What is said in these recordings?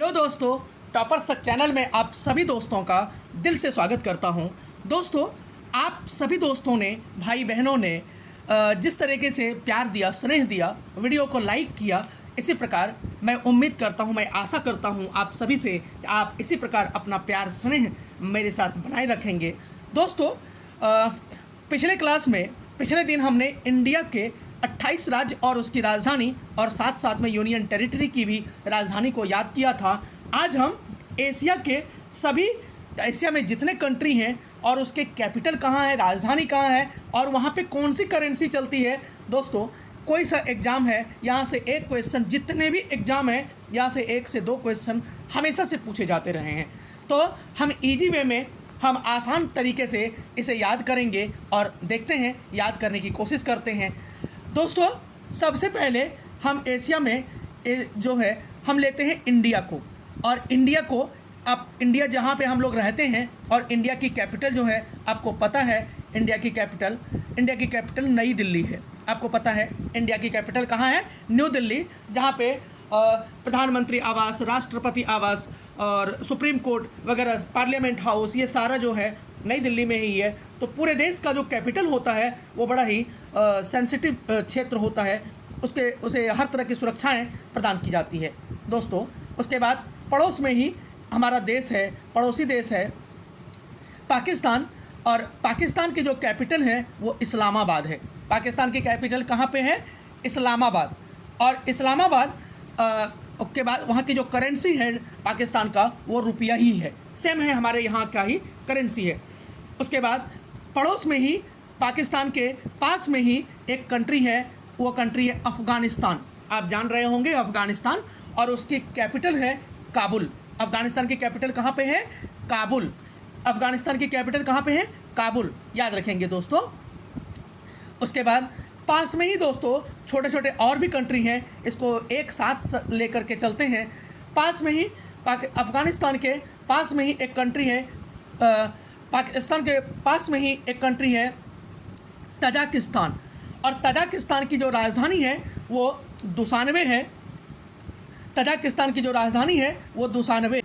Hello दोस्तों, toppers तक channel में आप सभी दोस्तों का दिल से स्वागत करता हूं। दोस्तों, आप सभी दोस्तों ने, भाई बहनों ने जिस तरीके से प्यार दिया, स्नेह दिया, वीडियो को लाइक किया, इसी प्रकार मैं उम्मीद करता हूं, मैं आशा करता हूं आप सभी से कि आप इसी प्रकार अपना प्यार स्नेह मेरे साथ बनाए रखेंगे। दोस्तों, पिछले क्लास में पिछले दिन हमने इंडिया के 28 राज्य और उसकी राजधानी और साथ साथ में यूनियन टेरिटरी की भी राजधानी को याद किया था। आज हम एशिया में जितने कंट्री हैं और उसके कैपिटल कहाँ है, राजधानी कहाँ है और वहाँ पे कौन सी करेंसी चलती है। दोस्तों, कोई सा एग्ज़ाम है, यहाँ से एक क्वेश्चन, जितने भी एग्ज़ाम हैं यहाँ से 1 से 2 क्वेश्चन हमेशा से पूछे जाते रहे हैं। तो हम ईजी वे में, हम आसान तरीके से इसे याद करेंगे और देखते हैं, याद करने की कोशिश करते हैं। दोस्तों, सबसे पहले हम एशिया में जो है हम लेते हैं इंडिया को, और इंडिया को अब इंडिया जहाँ पे हम लोग रहते हैं, और इंडिया की कैपिटल जो है आपको पता है, इंडिया की कैपिटल नई दिल्ली है। आपको पता है इंडिया की कैपिटल कहाँ है? न्यू दिल्ली, जहाँ पे प्रधानमंत्री आवास, राष्ट्रपति आवास और सुप्रीम कोर्ट वगैरह, पार्लियामेंट हाउस, ये सारा जो है नई दिल्ली में ही है। तो पूरे देश का जो कैपिटल होता है वो बड़ा ही सेंसिटिव क्षेत्र होता है, उसे हर तरह की सुरक्षाएं प्रदान की जाती है। दोस्तों, उसके बाद पड़ोस में ही हमारा देश है, पड़ोसी देश है पाकिस्तान, और पाकिस्तान की जो कैपिटल है वो इस्लामाबाद है। पाकिस्तान की कैपिटल कहाँ पे है? इस्लामाबाद। और इस्लामाबाद के बाद वहाँ की जो करेंसी है पाकिस्तान का वो रुपया ही है, सेम है, हमारे यहाँ का ही करेंसी है। उसके बाद पड़ोस में ही, पाकिस्तान के पास में ही एक कंट्री है, वो कंट्री है अफ़गानिस्तान। आप जान रहे होंगे अफ़गानिस्तान, और उसकी कैपिटल है काबुल। अफ़गानिस्तान की कैपिटल कहाँ पे है? काबुल। अफ़गानिस्तान की कैपिटल कहाँ पे है? काबुल। याद रखेंगे दोस्तों। उसके बाद पास में ही दोस्तों छोटे छोटे और भी कंट्री हैं, इसको एक साथ लेकर के चलते हैं। पास में ही अफ़गानिस्तान के पास में ही एक कंट्री है, पाकिस्तान के पास में ही एक कंट्री है तजाकिस्तान, और तजाकिस्तान की जो राजधानी है वो दुशानबे है। तजाकिस्तान की जो राजधानी है वो दुशानबे,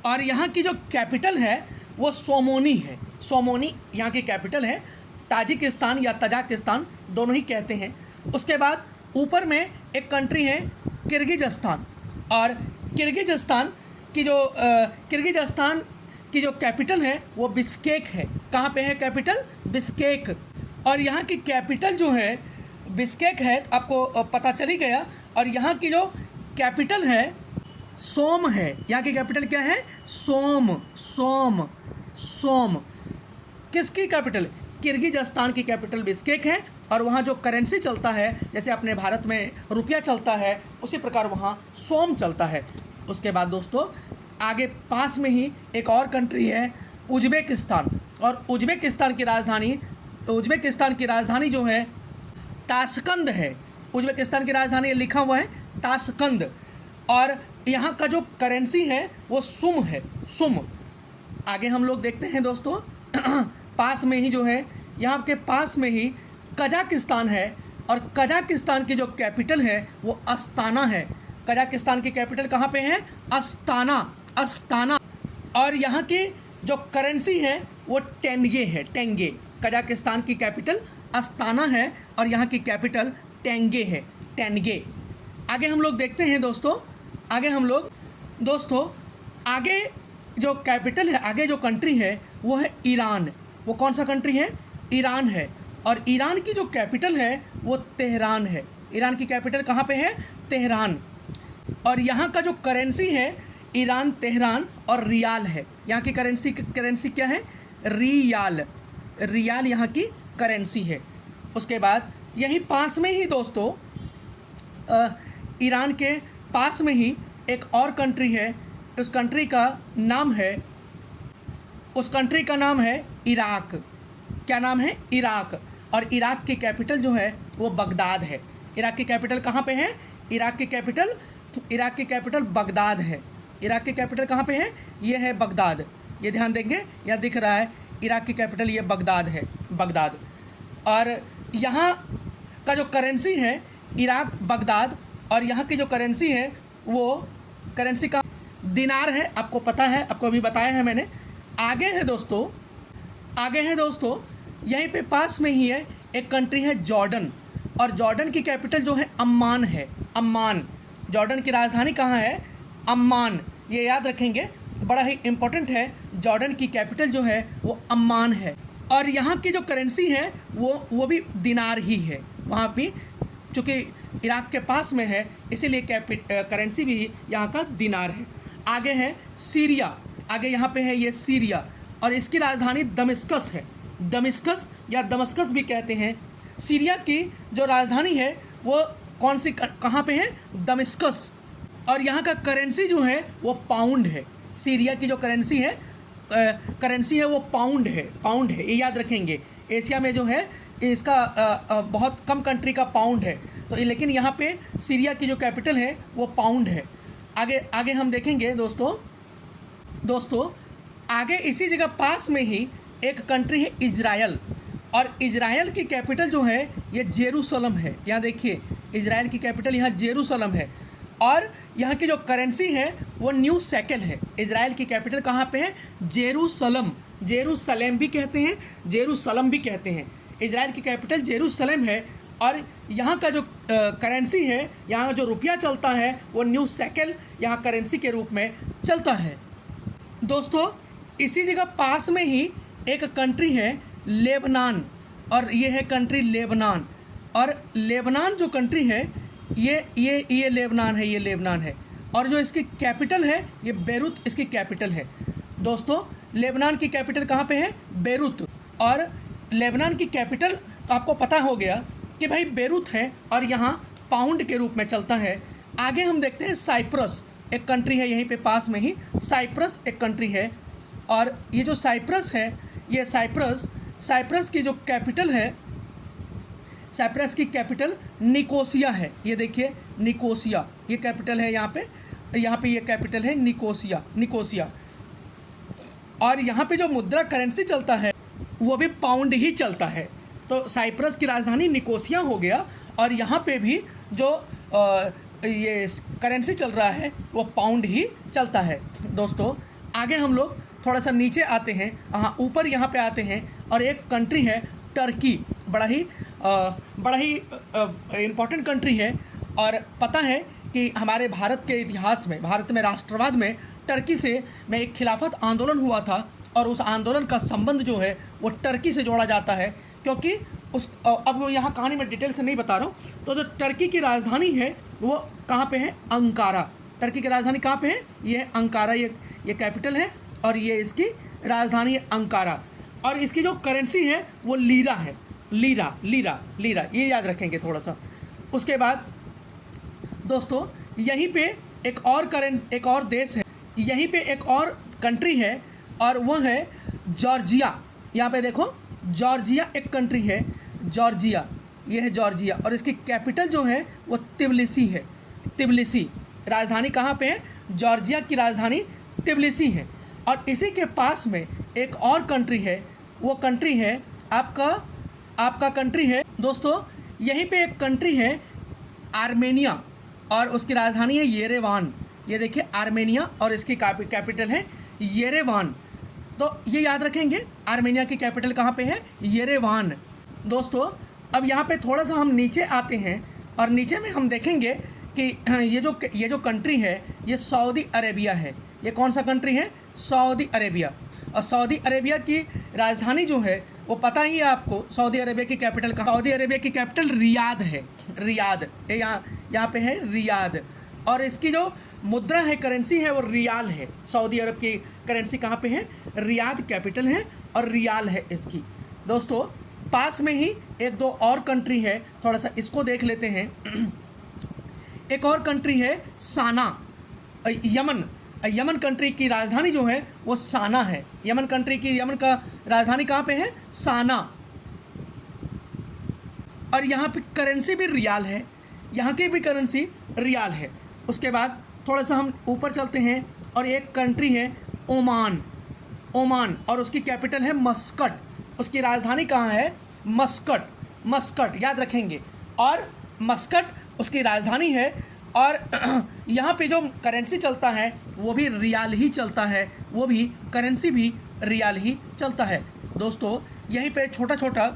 और यहाँ की जो कैपिटल है वो सोमोनी है। सोमोनी यहाँ की कैपिटल है। ताजिकिस्तान या तजाकिस्तान दोनों ही कहते हैं। उसके बाद ऊपर में एक कंट्री है किर्गिज़स्तान, और किर्गिज़स्तान की जो कैपिटल है वो बिश्केक है। कहाँ पे है कैपिटल? बिश्केक। और यहाँ की कैपिटल जो है बिश्केक है, आपको पता चल ही गया। और यहाँ की जो कैपिटल है सोम है। यहाँ की कैपिटल क्या है? सोम। किसकी कैपिटल? किर्गिज़स्तान की कैपिटल बिश्केक है, और वहाँ जो करेंसी चलता है, जैसे अपने भारत में रुपया चलता है, उसी प्रकार वहाँ सोम चलता है। उसके बाद दोस्तों आगे पास में ही एक और कंट्री है उज़्बेकिस्तान, और उज़्बेकिस्तान की राजधानी जो है ताशकंद है। उज़्बेकिस्तान की राजधानी लिखा हुआ है ताशकंद, और यहाँ का जो करेंसी है वो सुम है, सुम। आगे हम लोग देखते हैं दोस्तों, पास में ही जो है, यहाँ के पास में ही कजाकिस्तान है, और कजाकिस्तान की जो कैपिटल है वो अस्ताना है। कजाकिस्तान की कैपिटल कहाँ पे है? अस्ताना। और यहाँ की जो करेंसी है वो टेंगे है, टेंगे। कजाकिस्तान की कैपिटल अस्ताना है और यहाँ की कैपिटल टेंगे है, टेंगे। आगे हम लोग देखते हैं दोस्तों, आगे जो कैपिटल है, आगे जो कंट्री है वो है ईरान। वो कौन सा कंट्री है? ईरान है। और ईरान की जो कैपिटल है वो तेहरान है। ईरान की कैपिटल कहाँ पे है? तेहरान। और यहाँ का जो करेंसी है ईरान, तेहरान और रियाल है। यहाँ की करेंसी क्या है? रियाल यहाँ की करेंसी है। उसके बाद यहीं पास में ही दोस्तों, ईरान के पास में ही एक और कंट्री है। उस कंट्री का नाम है इराक। क्या नाम है? इराक। और इराक की कैपिटल जो है वो बगदाद है। इराक की कैपिटल कहाँ पे है? इराक की कैपिटल बगदाद है। इराक की कैपिटल कहाँ पे है? ये है बगदाद। ये ध्यान देंगे, यहाँ दिख रहा है इराक की कैपिटल, ये बगदाद है, बगदाद। और यहाँ का जो करेंसी है इराक, बगदाद, और यहाँ की जो करेंसी है वो करेंसी का दिनार है, आपको पता है, आपको अभी बताया है मैंने। आगे है दोस्तों यहीं पे पास में ही है एक कंट्री है जॉर्डन, और जॉर्डन की कैपिटल जो है अम्मान है। अम्मान, जॉर्डन की राजधानी कहाँ है? अम्मान, ये याद रखेंगे, बड़ा ही इम्पोर्टेंट है। जॉर्डन की कैपिटल जो है वो अम्मान है, और यहाँ की जो करेंसी है वो भी दिनार ही है। वहाँ भी चूँकि इराक के पास में है, इसीलिए करेंसी भी यहाँ का दिनार है। आगे है सीरिया, आगे यहाँ पे है ये सीरिया, और इसकी राजधानी दमिश्कस है। दमिश्कस या दमस्कस भी कहते हैं। सीरिया की जो राजधानी है वो कौन सी, कहाँ पे है? दमिश्कस। और यहाँ का करेंसी जो है वो पाउंड है। सीरिया की जो करेंसी है वो पाउंड है, ये याद रखेंगे। एशिया में जो है इसका बहुत कम कंट्री का पाउंड है, तो लेकिन यहाँ पे सीरिया की जो कैपिटल है वो पाउंड है। आगे हम देखेंगे दोस्तों आगे इसी जगह पास में ही एक कंट्री है इजराइल, और इजराइल की कैपिटल जो है ये जेरूसलम है। यहाँ देखिए, इजराइल की कैपिटल यहाँ जेरूसलम है, और यहाँ की जो करेंसी है वो न्यू शेकेल है। इजराइल की कैपिटल कहाँ पे है? जेरूसलम, जेरूसलम भी कहते हैं, जेरूसलम भी कहते हैं। इजराइल की कैपिटल जेरूसलम है, और यहाँ का जो करेंसी है, यहाँ जो रुपया चलता है वो न्यू शेकेल यहाँ करेंसी के रूप में चलता है। दोस्तों इसी जगह पास में ही एक कंट्री है लेबनान, और ये है कंट्री लेबनान। और लेबनान जो कंट्री है ये लेबनान है, ये लेबनान है, और जो इसकी कैपिटल है ये बेरूत इसकी कैपिटल है। दोस्तों लेबनान की कैपिटल कहाँ पे है? बेरूत। और लेबनान की कैपिटल तो आपको पता हो गया कि भाई बेरूत है, और यहाँ पाउंड के रूप में चलता है। आगे हम देखते हैं साइप्रस, एक कंट्री है यहीं पे पास में ही। साइप्रस एक कंट्री है, और ये जो साइप्रस है, ये साइप्रस की जो कैपिटल है, साइप्रस की कैपिटल निकोसिया है। ये देखिए निकोसिया, ये कैपिटल है यहाँ पे ये कैपिटल है निकोसिया। और यहाँ पे जो मुद्रा करेंसी चलता है वो भी पाउंड ही चलता है। तो साइप्रस की राजधानी निकोसिया हो गया, और यहाँ पे भी जो ये करेंसी चल रहा है वो पाउंड ही चलता है। दोस्तों आगे हम लोग थोड़ा सा नीचे आते हैं, ऊपर यहाँ पे आते हैं, और एक कंट्री है टर्की, बड़ा ही इम्पोर्टेंट कंट्री है। और पता है कि हमारे भारत के इतिहास में, भारत में राष्ट्रवाद में टर्की से में एक खिलाफत आंदोलन हुआ था, और उस आंदोलन का संबंध जो है वो टर्की से जोड़ा जाता है, क्योंकि अब यहाँ कहानी में डिटेल से नहीं बता रहा हूँ। तो जो टर्की की राजधानी है वो कहाँ पे है? अंकारा। टर्की की राजधानी कहाँ पे है? ये अंकारा, ये कैपिटल है, और ये इसकी राजधानी है अंकारा। और इसकी जो करेंसी है वो लीरा है, लीरा, ये याद रखेंगे थोड़ा सा। उसके बाद दोस्तों यहीं पे एक और देश है, यहीं पे एक और कंट्री है, और वो है जॉर्जिया। यहाँ पे देखो, जॉर्जिया एक कंट्री है, जॉर्जिया, ये है जॉर्जिया, और इसकी कैपिटल जो है वो तिब्लिसी है। तिब्लिसी राजधानी कहाँ पे है? जॉर्जिया की राजधानी तिब्लिसी है। और इसी के पास में एक और कंट्री है, वो कंट्री है आपका कंट्री है दोस्तों, यहीं पे एक कंट्री है आर्मेनिया, और उसकी राजधानी है येरेवान। ये देखिए आर्मेनिया, और इसकी कैपिटल है येरेवान। तो ये याद रखेंगे, आर्मेनिया की कैपिटल कहाँ पे है? येरेवान। दोस्तों अब यहाँ पे थोड़ा सा हम नीचे आते हैं, और नीचे में हम देखेंगे कि ये जो कंट्री है ये सऊदी अरेबिया है। ये कौन सा कंट्री है? Saudi Arabia. और सऊदी अरेबिया की राजधानी जो है वो पता ही है आपको, सऊदी अरेबिया की कैपिटल का, सऊदी अरेबिया की कैपिटल रियाद है। रियाद, ये यहाँ पे है रियाद, और इसकी जो मुद्रा है, करेंसी है, वो रियाल है। सऊदी अरब की करेंसी कहाँ पे है? रियाद कैपिटल है, और रियाल है इसकी। दोस्तों पास में ही एक दो और कंट्री है, थोड़ा सा इसको देख लेते हैं। एक और कंट्री है साना, यमन कंट्री की राजधानी जो है वो साना है। यमन का राजधानी कहाँ पे है? साना। और यहाँ पे करेंसी भी रियाल है, यहाँ की भी करेंसी रियाल है। उसके बाद थोड़ा सा हम ऊपर चलते हैं, और एक कंट्री है ओमान, और उसकी कैपिटल है मस्कट। उसकी राजधानी कहाँ है? मस्कट, याद रखेंगे। और मस्कट उसकी राजधानी है, और यहाँ पे जो करेंसी चलता है वो भी रियाल ही चलता है, वो भी करेंसी भी रियाल ही चलता है। दोस्तों यहीं पे छोटा छोटा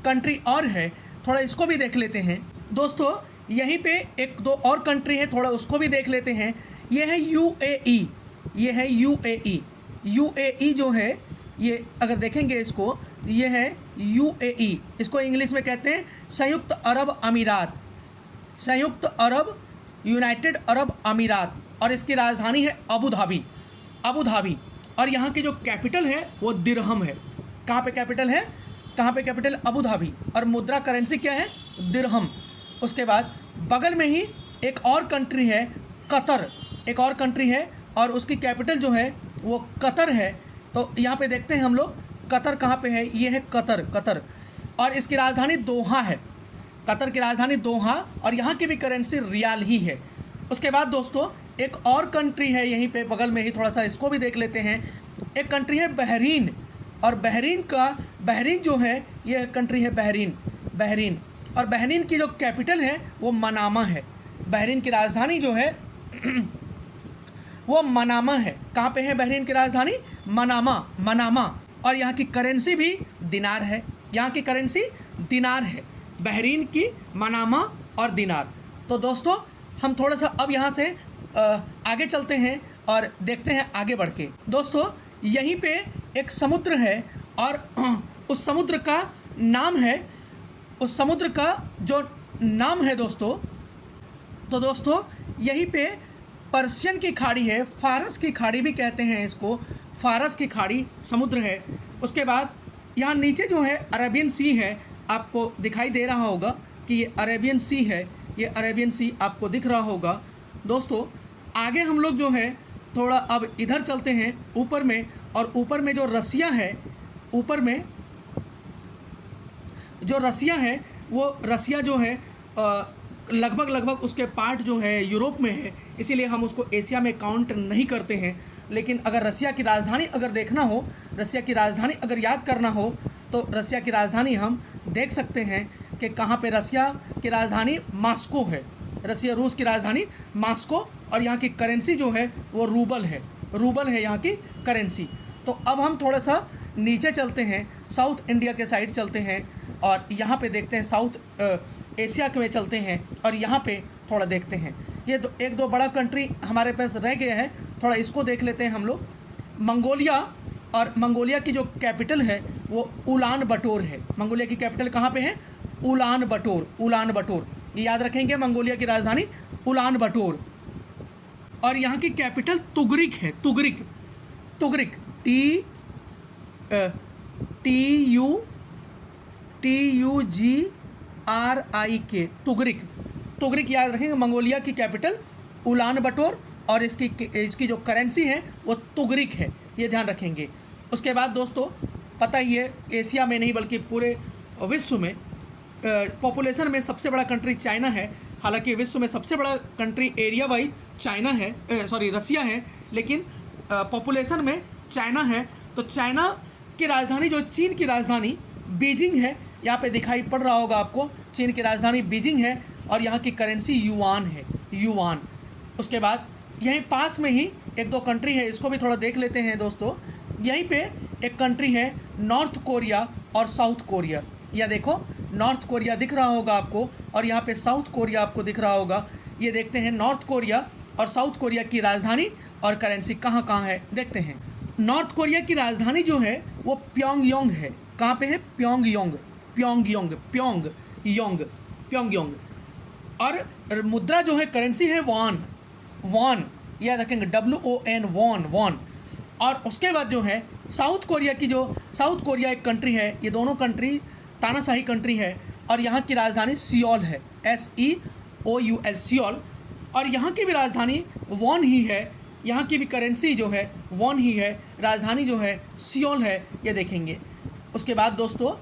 कंट्री और है, थोड़ा इसको भी देख लेते हैं। दोस्तों यहीं पे एक दो और कंट्री है, थोड़ा उसको भी देख लेते हैं। ये है यूएई, ये है यूएई। यूएई जो है ये अगर देखेंगे इसको, ये है यूएई, इसको इंग्लिश में कहते हैं संयुक्त अरब अमीरात, संयुक्त अरब, यूनाइटेड अरब अमीरात। और इसकी राजधानी है अबू धाबी, अबू धाबी। और यहाँ की जो कैपिटल है वो दिरहम है। कहाँ पे कैपिटल है, कहाँ पे कैपिटल, अबू धाबी। और मुद्रा करेंसी क्या है, दिरहम। उसके बाद बगल में ही एक और कंट्री है कतर, एक और कंट्री है और उसकी कैपिटल जो है वो कतर है। तो यहाँ पे देखते हैं हम लोग कतर कहाँ पे है, ये है कतर, कतर। और इसकी राजधानी दोहा है, कतर की राजधानी दोहा। और यहाँ की भी करेंसी रियाल ही है। उसके बाद दोस्तों एक और कंट्री है यहीं पे बगल में ही, थोड़ा सा इसको भी देख लेते हैं। एक कंट्री है बहरीन, और बहरीन जो है ये कंट्री है बहरीन, बहरीन। और बहरीन की जो कैपिटल है वो मनामा है। बहरीन की राजधानी जो है वो मनामा है। कहाँ पे है बहरीन की राजधानी, मनामा, मनामा। और यहाँ की करेंसी भी दिनार है, यहाँ की करेंसी दिनार है, बहरीन की मनामा और दिनार। तो दोस्तों हम थोड़ा सा अब यहाँ से आगे चलते हैं और देखते हैं आगे बढ़ के। दोस्तों यहीं पे एक समुद्र है और उस समुद्र का नाम है, उस समुद्र का जो नाम है दोस्तों, तो दोस्तों यहीं पे पर्शियन की खाड़ी है, फारस की खाड़ी भी कहते हैं इसको, फारस की खाड़ी समुद्र है। उसके बाद यहाँ नीचे जो है अरेबियन सी है, आपको दिखाई दे रहा होगा कि ये अरेबियन सी है, ये अरेबियन सी आपको दिख रहा होगा। दोस्तों आगे हम लोग जो है थोड़ा अब इधर चलते हैं ऊपर में, और यूरोप में जो रसिया है, ऊपर में जो रसिया है वो रसिया जो है लगभग उसके पार्ट जो है यूरोप में है, इसीलिए हम उसको एशिया में काउंट नहीं करते हैं। लेकिन अगर रसिया की राजधानी अगर देखना हो, रसिया की राजधानी अगर याद करना हो, तो रसिया की राजधानी हम देख सकते हैं कि कहाँ पे रसिया की राजधानी मास्को है, रसिया रूस की राजधानी मास्को। और यहाँ की करेंसी जो है वो रूबल है, रूबल है यहाँ की करेंसी। तो अब हम थोड़ा सा नीचे चलते हैं, साउथ इंडिया के साइड चलते हैं और यहाँ पे देखते हैं, साउथ एशिया के में चलते हैं और यहाँ पे थोड़ा देखते हैं। ये एक दो बड़ा कंट्री हमारे पास रह गया है, थोड़ा इसको देख लेते हैं हम लोग। मंगोलिया, और मंगोलिया की जो कैपिटल है वो उलान बटोर है। मंगोलिया की कैपिटल कहाँ पे है, उलान बटोर, उलान बटोर। ये याद रखेंगे, मंगोलिया की राजधानी उलान बटोर। और यहाँ की कैपिटल तुगरिक है, tugrik, tugrik, TUGRIK, tugrik, tugrik याद रखेंगे। मंगोलिया की कैपिटल उलान बटोर और इसकी जो करेंसी है वो तुगरिक है, ये ध्यान रखेंगे। उसके बाद दोस्तों पता ही है, एशिया में नहीं बल्कि पूरे विश्व में पॉपुलेशन में सबसे बड़ा कंट्री चाइना है। हालांकि विश्व में सबसे बड़ा कंट्री एरिया वाइज चाइना है, रसिया है, लेकिन पॉपुलेशन में चाइना है। तो चाइना की राजधानी जो चीन की राजधानी बीजिंग है, यहाँ पे दिखाई पड़ रहा होगा आपको, चीन की राजधानी बीजिंग है और यहाँ की करेंसी युआन है, युआन। उसके बाद यहीं पास में ही एक दो कंट्री है, इसको भी थोड़ा देख लेते हैं दोस्तों। यहीं पे एक कंट्री है नॉर्थ कोरिया और साउथ कोरिया। या देखो नॉर्थ कोरिया दिख रहा होगा आपको और यहाँ पे साउथ कोरिया आपको दिख रहा होगा। ये देखते हैं नॉर्थ कोरिया और साउथ कोरिया की राजधानी और करेंसी कहाँ कहाँ है, देखते हैं। नॉर्थ कोरिया की राजधानी जो है वो प्योंगयांग है। कहाँ पे है, प्योंगयांग, प्योंगयांग, प्योंगयांग, प्योंगयांग। और मुद्रा जो है, करेंसी है वॉन, वॉन याद रखेंगे, WON, वॉन, वॉन। और उसके बाद जो है साउथ कोरिया की जो, साउथ कोरिया एक कंट्री है, ये दोनों कंट्री तानाशाही कंट्री है और यहाँ की राजधानी सियोल है, SEOUL, सियोल। और यहाँ की भी राजधानी वॉन ही है, यहाँ की भी करेंसी जो है वॉन ही है, राजधानी जो है सियोल है, ये देखेंगे। उसके बाद दोस्तों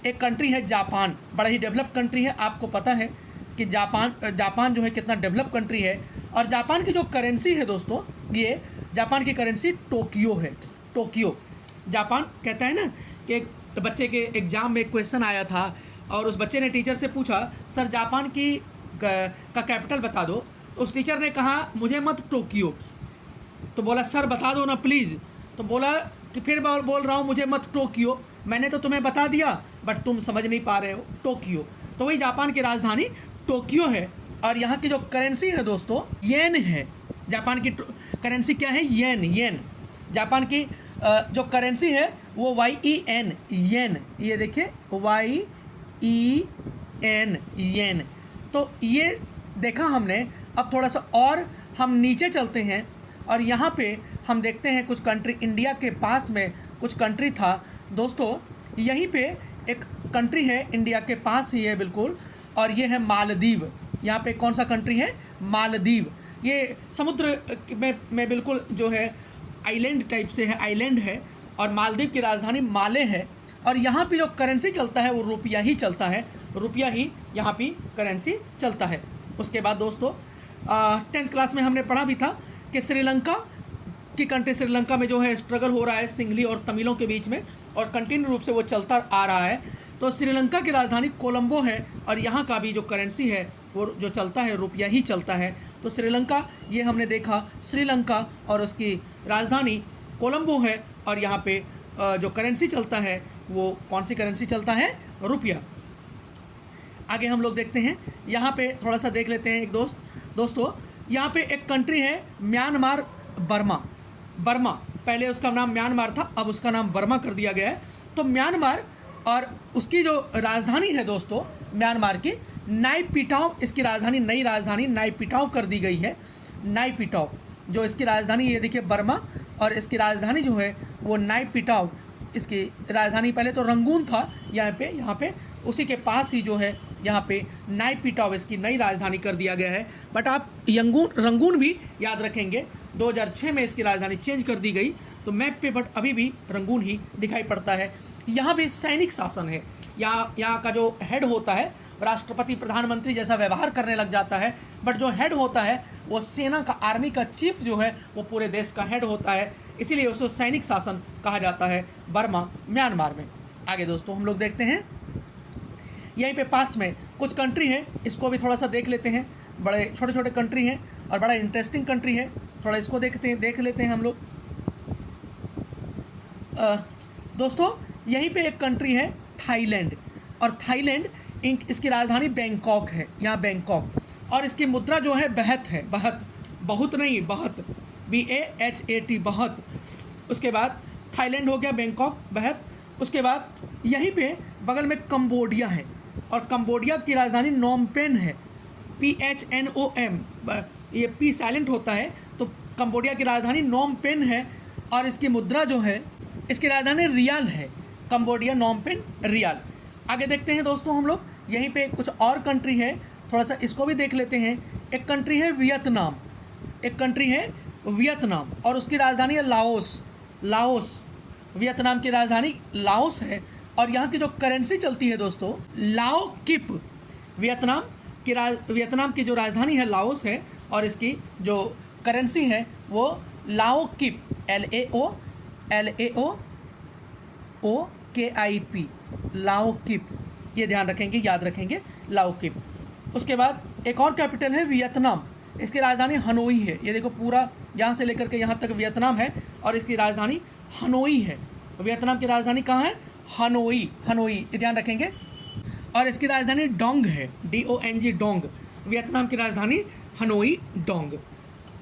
एक कंट्री है जापान, बड़ा ही डेवलप कंट्री है। आपको पता है कि जापान जो है कितना डेवलप कंट्री है। और जापान की जो करेंसी है दोस्तों, ये जापान की करेंसी टोक्यो है, टोक्यो। जापान कहता है ना कि एक बच्चे के एग्ज़ाम में क्वेश्चन आया था और उस बच्चे ने टीचर से पूछा, सर जापान की का कैपिटल बता दो। तो उस टीचर ने कहा, मुझे मत टोक्यो, तो बोला सर बता दो ना प्लीज़। तो बोला कि फिर बोल रहा हूँ मुझे मत टोक्यो, मैंने तो तुम्हें बता दिया बट तुम समझ नहीं पा रहे हो, टोक्यो। तो वही जापान की राजधानी टोक्यो है। और यहाँ की जो करेंसी है दोस्तों येन है। जापान की करेंसी क्या है? येन। येन जापान की जो करेंसी है वो YEN, येन। ये देखिए YEN, येन। तो ये देखा हमने। अब थोड़ा सा और हम नीचे चलते हैं और यहाँ पे हम देखते हैं कुछ कंट्री। इंडिया के पास में कुछ कंट्री था दोस्तों, यहीं पे एक कंट्री है इंडिया के पास ही है बिल्कुल, और ये है मालदीव। यहाँ पे कौन सा कंट्री है? मालदीव। ये समुद्र में बिल्कुल जो है आइलैंड टाइप से है, आइलैंड है। और मालदीव की राजधानी माले है। और यहाँ पे जो करेंसी चलता है वो रुपया ही चलता है, रुपया ही यहाँ पे करेंसी चलता है। उसके बाद दोस्तों 10th क्लास में हमने पढ़ा भी था कि श्रीलंका की कंट्री, श्रीलंका में जो है स्ट्रगल हो रहा है सिंगली और तमिलों के बीच में, और कंटिन्यू रूप से वो चलता आ रहा है। तो श्रीलंका की राजधानी कोलंबो है और यहाँ का भी जो करेंसी है वो जो चलता है रुपया ही चलता है। तो श्रीलंका ये हमने देखा, श्रीलंका और उसकी राजधानी कोलंबो है, और यहाँ पे जो करेंसी चलता है वो कौन सी करेंसी चलता है? रुपया। आगे हम लोग देखते हैं, यहाँ पे थोड़ा सा देख लेते हैं एक दोस्तों यहाँ पे एक कंट्री है म्यांमार बर्मा। बर्मा, पहले उसका नाम म्यांमार था, अब उसका नाम बर्मा कर दिया गया है। तो म्यांमार और उसकी जो राजधानी है दोस्तों म्यांमार की नायपीटाव, इसकी राजधानी, नई राजधानी नायपीटाव कर दी गई है। नायपीटाव जो इसकी राजधानी, ये देखिए बर्मा, और इसकी राजधानी जो है वो नायपीटाव। इसकी राजधानी पहले तो रंगून था यहाँ पे उसी के पास ही जो है यहाँ पे नायपीटाव इसकी नई राजधानी कर दिया गया है। बट आप रंगून भी याद रखेंगे, 2006 में इसकी राजधानी चेंज कर दी गई तो मैप पे, बट अभी भी रंगून ही दिखाई पड़ता है। यहाँ भी सैनिक शासन है। यहाँ का जो हेड होता है राष्ट्रपति प्रधानमंत्री जैसा व्यवहार करने लग जाता है, बट जो हेड होता है वो सेना का, आर्मी का चीफ जो है वो पूरे देश का हेड होता है, इसीलिए उसको सैनिक शासन कहा जाता है बर्मा म्यांमार में। आगे दोस्तों हम लोग देखते हैं, यहीं पे पास में कुछ कंट्री है, इसको भी थोड़ा सा देख लेते हैं। बड़े छोटे छोटे कंट्री हैं और बड़ा इंटरेस्टिंग कंट्री है, थोड़ा इसको देख लेते हैं हम लोग। दोस्तों यहीं पे एक कंट्री है थाईलैंड, और थाईलैंड इसकी राजधानी बैंकॉक है, यहाँ बैंकॉक। और इसकी मुद्रा जो है बहत है, बहुत नहीं, बहुत, BAHAT, बहुत। उसके बाद थाईलैंड हो गया, बैंकॉक, बहत। उसके बाद यहीं पे बगल में कंबोडिया है, और कंबोडिया की राजधानी नोमपेन है, PHNOM, ये P साइलेंट होता है। तो कंबोडिया की राजधानी नोमपेन है, और इसकी मुद्रा जो है, इसकी राजधानी रियाल है, कंबोडिया, नोमपेन, रियाल। आगे देखते हैं दोस्तों हम लोग, यहीं पे कुछ और कंट्री है, थोड़ा सा इसको भी देख लेते हैं। एक कंट्री है वियतनाम, और उसकी राजधानी है लाओस। वियतनाम की राजधानी लाओस है, और यहाँ की जो करेंसी चलती है दोस्तों लाओ किप। वियतनाम की जो राजधानी है लाओस है, और इसकी जो करेंसी है वो लाओ किप, LAOKIP, लाओ किप। ये ध्यान रखेंगे, याद रखेंगे, लाओ किप। उसके बाद एक और कैपिटल है वियतनाम, इसकी राजधानी हनोई है। ये देखो पूरा यहाँ से लेकर के यहाँ तक वियतनाम है, और इसकी राजधानी हनोई है। वियतनाम की राजधानी कहाँ है? हनोई, ये ध्यान रखेंगे। और इसकी राजधानी डोंग है, DONG, डोंग। वियतनाम की राजधानी हनोई, डोंग।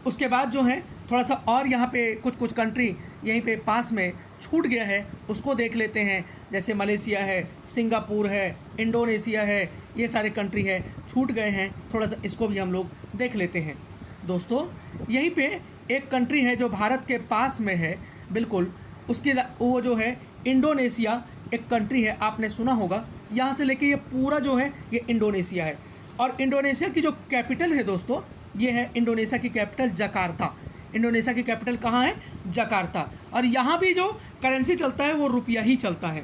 उसके बाद जो है थोड़ा सा और यहाँ पे कुछ कंट्री यहीं पे पास में छूट गया है, उसको देख लेते हैं। जैसे मलेशिया है, सिंगापुर है, इंडोनेशिया है, ये सारे कंट्री है, छूट गए हैं, थोड़ा सा इसको भी हम लोग देख लेते हैं। दोस्तों यहीं पे एक कंट्री है जो भारत के पास में है बिल्कुल, उसकी वो जो है इंडोनेशिया एक कंट्री है, आपने सुना होगा। यहाँ से लेके ये पूरा जो है ये इंडोनेशिया है, और इंडोनेशिया की जो कैपिटल है दोस्तों ये है, इंडोनेशिया की कैपिटल जकार्ता। इंडोनेशिया की कैपिटल कहाँ है? जकार्ता। और यहाँ भी जो करेंसी चलता है वो रुपया ही चलता है।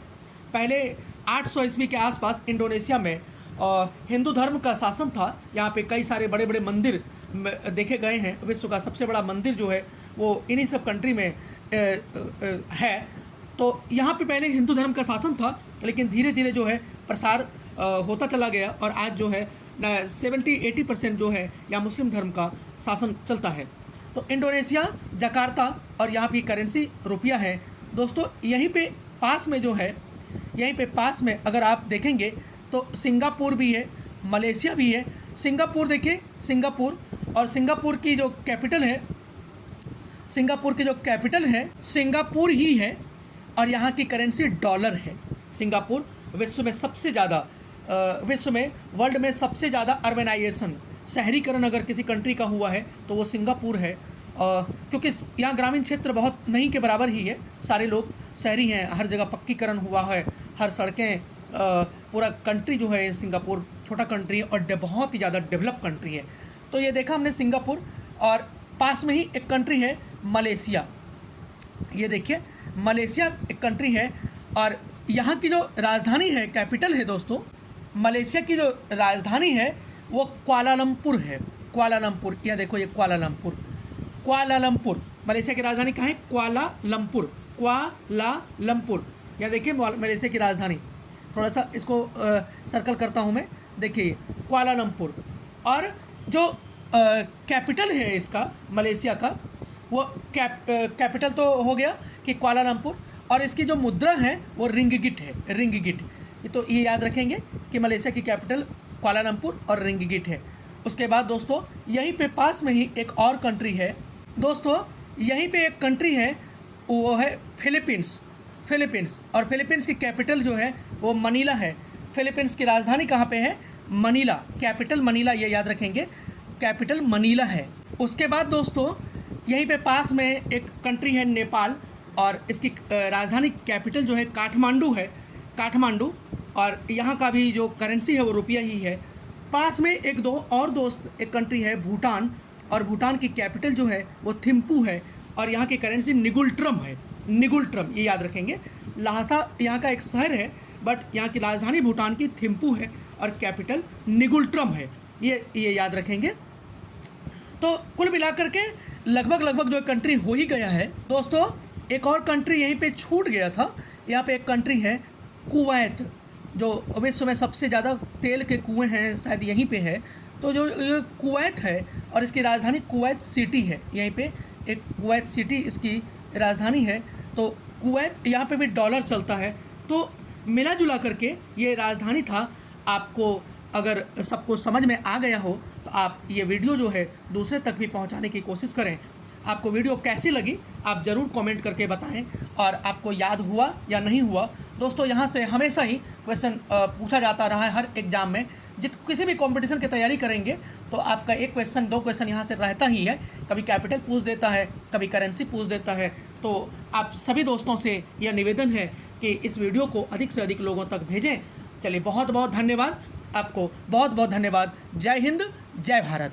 पहले 800 ईस्वी के आसपास इंडोनेशिया में हिंदू धर्म का शासन था। यहाँ पे कई सारे बड़े बड़े मंदिर देखे गए हैं। विश्व का सबसे बड़ा मंदिर जो है वो इन्हीं सब कंट्री में है। तो यहाँ पे पहले हिंदू धर्म का शासन था, लेकिन धीरे धीरे जो है प्रसार होता चला गया, और आज जो है 70-80% जो है या मुस्लिम धर्म का शासन चलता है। तो इंडोनेशिया, जकार्ता और यहाँ की करेंसी रुपया है। दोस्तों यहीं पे पास में जो है, यहीं पे पास में अगर आप देखेंगे तो सिंगापुर भी है, मलेशिया भी है। सिंगापुर देखिए, सिंगापुर, और सिंगापुर की जो कैपिटल है, सिंगापुर की जो कैपिटल है सिंगापुर ही है, और यहाँ की करेंसी डॉलर है। सिंगापुर विश्व में सबसे ज़्यादा, विश्व में, वर्ल्ड में सबसे ज़्यादा अर्बनाइजेशन, शहरीकरण अगर किसी कंट्री का हुआ है तो वो सिंगापुर है। क्योंकि यहाँ ग्रामीण क्षेत्र बहुत नहीं के बराबर ही है, सारे लोग शहरी हैं, हर जगह पक्कीकरण हुआ है, हर सड़कें, पूरा कंट्री जो है सिंगापुर छोटा कंट्री है और बहुत ही ज़्यादा डेवलप कंट्री है। तो ये देखा हमने सिंगापुर, और पास में ही एक कंट्री है मलेशिया। ये देखिए मलेशिया एक कंट्री है, और यहाँ की जो राजधानी है, कैपिटल है दोस्तों, मलेशिया की जो राजधानी है वो कुआलालंपुर है। कुआलालंपुर, यह देखो ये कुआलालंपुर, कुआलालंपुर मलेशिया की राजधानी कहाँ है? Kuala Lumpur, Kuala Lumpur. यह देखिए मलेशिया की राजधानी, थोड़ा सा इसको सर्कल करता हूँ मैं, देखिए कुआलालंपुर। और जो कैपिटल है इसका, मलेशिया का, वो कैपिटल तो हो गया कि कुआलालंपुर, और इसकी जो मुद्रा है वो रिंगिगिट है, रिंगिगिट। तो ये याद रखेंगे कि मलेशिया की कैपिटल कुआलालंपुर और रिंगिगिट है। उसके बाद दोस्तों यहीं पे पास में ही एक और कंट्री है। दोस्तों यहीं पे एक कंट्री है, वो है फिलीपींस, फिलीपींस, और फिलीपींस की कैपिटल जो है वो मनीला है। फिलीपींस की राजधानी कहाँ पे है? मनीला, कैपिटल मनीला, ये याद रखेंगे, कैपिटल मनीला है। उसके बाद दोस्तों यहीं पे पास में एक कंट्री है नेपाल, और इसकी राजधानी कैपिटल जो है काठमांडू है, काठमांडू, और यहाँ का भी जो करेंसी है वो रुपया ही है। पास में एक दो और दोस्त एक कंट्री है भूटान, और भूटान की कैपिटल जो है वो थिम्पू है, और यहाँ की करेंसी निगुल्ट्रम है, निगुल्ट्रम, ये याद रखेंगे। लहासा यहाँ का एक शहर है, बट यहाँ की राजधानी भूटान की थिम्पू है और कैपिटल निगुल्ट्रम है, ये याद रखेंगे। तो कुल मिलाकर के लगभग जो कंट्री हो ही गया है। दोस्तों एक और कंट्री यहीं पे छूट गया था, यहाँ पे एक कंट्री है कुवैत, जो विश्व में सबसे ज़्यादा तेल के कुएं हैं शायद यहीं पे है। तो जो ये कुवैत है, और इसकी राजधानी कुवैत सिटी है, यहीं पे एक कुवैत सिटी इसकी राजधानी है। तो कुवैत, यहाँ पे भी डॉलर चलता है। तो मिला जुला करके ये राजधानी था। आपको अगर सबको समझ में आ गया हो तो आप ये वीडियो जो है दूसरे तक भी पहुंचाने की कोशिश करें। आपको वीडियो कैसी लगी आप ज़रूर कमेंट करके बताएं, और आपको याद हुआ या नहीं हुआ। दोस्तों यहाँ से हमेशा ही क्वेश्चन पूछा जाता रहा है हर एग्ज़ाम में। किसी भी कंपटीशन की तैयारी करेंगे तो आपका एक क्वेश्चन, दो क्वेश्चन यहाँ से रहता ही है। कभी कैपिटल पूछ देता है, कभी करेंसी पूछ देता है। तो आप सभी दोस्तों से यह निवेदन है कि इस वीडियो को अधिक से अधिक लोगों तक भेजें। चलिए बहुत बहुत धन्यवाद, आपको बहुत बहुत धन्यवाद। जय हिंद, जय भारत।